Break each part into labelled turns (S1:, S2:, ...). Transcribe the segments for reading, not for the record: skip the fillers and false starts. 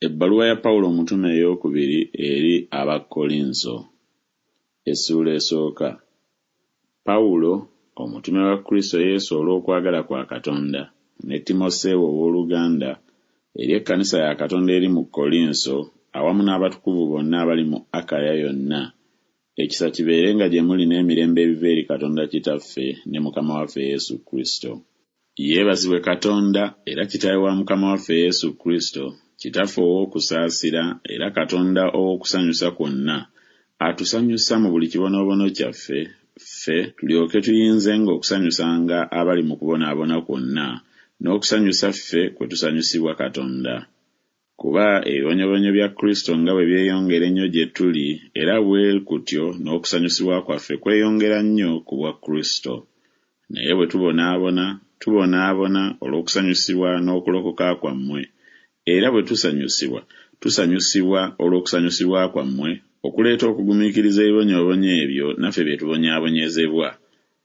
S1: Ebbaluwa ya Pawulo omutume ey'okubiri eri Abakkolinso. Essuula esooka. Pawulo, omutume wa Kristo Yesu olw'okwagala kwa Katonda, ne Timoseewo ow'oluganda, eri ekkanisa ya Katonda eri mu Kkolinso, awamu n'abatukuvu bonna abali mu Akaya yonna. Ekisa kibeerenga gye muli n'emirembe ebiva eri Katonda Kitaffe ne Mukama waffe Yesu Kristo. Yeebazibwe Katonda era Kitaawe wa Mukama waffe Yesu Kristo, Kitaffe ow'okusaasira era Katonda ow'okusanyusa kwonna, atusanyusa mu buli kibonoobono kyaffe, ffe tulyoke tuyinzenga okusanyusanga abali mu kubonaabona kwonna, n'okusanyusa ffe kwe tusanyusibwa Katonda. Kuba ebibonyoobonyo bya Kristo nga bwe byeyongera ennyo gye tuli, era bwe kutyo n'okusanyusibwa kwaffe kweyongera nnyo ku bwa Kristo. Naye bwe tubonaabona olw'okusanyusibwa n'okulokoka kwammwe, era bwe tusanyusibwa olw'okusanyusibwa kwammwe, okuleeta okugumiikiriza ebibonyoobonyo ebyo naffe bye tubonyaabonyezebwa,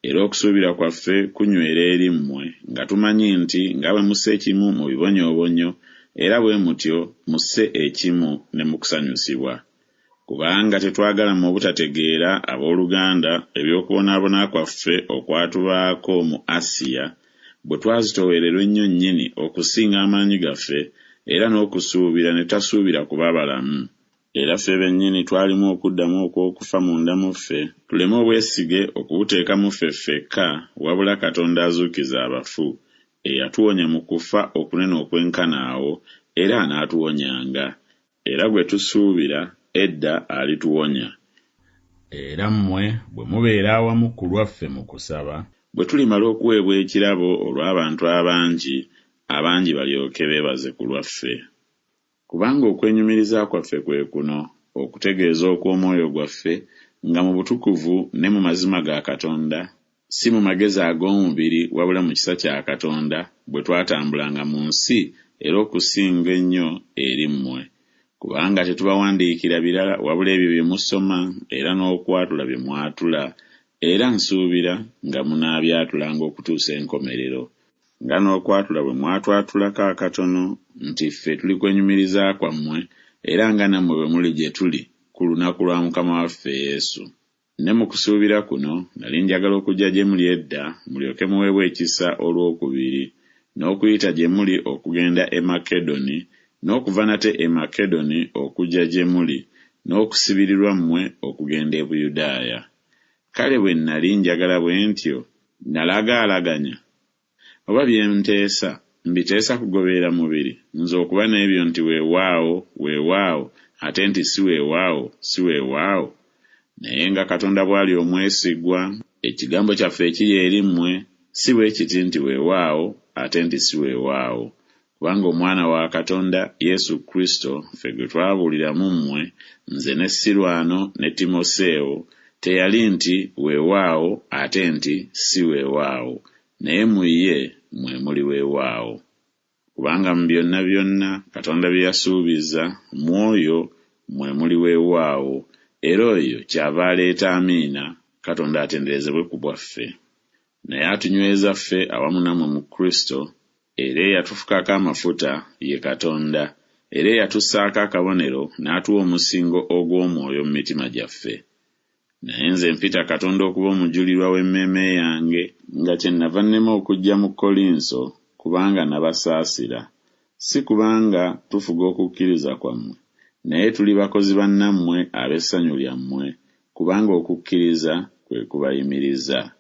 S1: era okusuubira kwaffe kunywera eri mmwe, nga tumanyi nti nga bwe musse ekimu mu bibonyoobonyo, era bwe mutyo musse ekimu ne mu kusanyusibwa. Kubanga tetwagala mu obutategeera abooluganda eby'okubonaabona kwaffe okwatubaako mu Asiya, bwe twazitoowererwa ennyo nnyini okusinga amaanyi gaffe, era n'okusuubira ne tasuubira kuba balamu. Era ffe bennyini twalimu okuddamu okw'okufa munda mu ffe, tuleme obwesige okubuteeka mu ffe ffekka, wabula Katonda azuukiza abafu, eyatuwonya mu kufa okunene okwenkana awo, era anaatuwonyanga. Era gwe tusuubira edda alituwonya. Era mmwe bwe mubeera awamu ku lwaffe mu kusaba, bwe tulimala okuweebwa ekirabo olw'abantu abangi balyoke beebaze ku lwaffe. Kubanga okwenyumiriza kwaffe kwe kuno, okutegeeza okw'omwoyo gwaffe, nga mu butukuvu ne mu mazima ga Katonda, si mu magezi ag'omubiri wabula mu kisa kya Katonda, bwe twatambulanga mu nsi, era okusinga ennyo eri mmwe. Kubanga tetubawandiikira birala wabula ebyo bye musoma era n'okwatula bye mwatula, era nsuubira nga munaabyatulanga okutuusa enkomerero. Nga n'okwatula bwe mwatwatulako akatono, nti ffe tuli kwenyumiriza kwammwe, era nga nammwe bwe muli gye tuli ku lunaku lwa Mukama waffe Yesu. Ne mu kusuubira kuno nali njagala okujja gye muli edda, mulyoke muweebwe ekisa olw'okubiri, n'okuyita gye muli okugenda e Makedoni, n'okuva nate e Makedoni okujja gye muli, n'okusibirirwa mmwe okugenda e Buyudaaya. Kale bwe nali njagala bwe ntyo, nalagaalaganya? Oba bye nteesa, mbiteesa kugoberera mubiri, nze okuba n'ebyo nti weewaawo, ate nti si weewaawo? Naye nga Katonda bw'ali omwesigwa, ekigambo kyaffe ekiri eri mmwe, si bwe kiti nti weewaawo, ate nti si weewaawo. Kubanga Omwana wa Katonda, Yesu Kristo, ffe gwe twabuulira mu mmwe, nze ne Sirwano ne Timoseewo, teyali nti weewaawo ate nti si weewaawo, naye mu ye mwe muli weewaawo. Kubanga mu byonna Katonda bye yasuubiza, mu oyo mwe muli weewaawo, era oyo kyava aleeta amiina, Katonda atenderezebwe ku bwaffe. Naye atunyweza ffe awamu nammwe mu Kristo, era eyatufukako amafuta ye Katonda, era eyatussaako akabonero n'atuwa omusingo ogw'omwoyo mu mitima gyaffe. Naye nze mpita Katonda okuba omujulirwa w'emmeeme yange, nga kyennava nnema okujja mu Kkolinso, kubanga nabasaasira. Si kubanga tufuga okukkiriza kwammwe, naye tuli bakozi bannammwe ab'essanyu lyammwe, kubanga okukkiriza kwe kubayimiriza.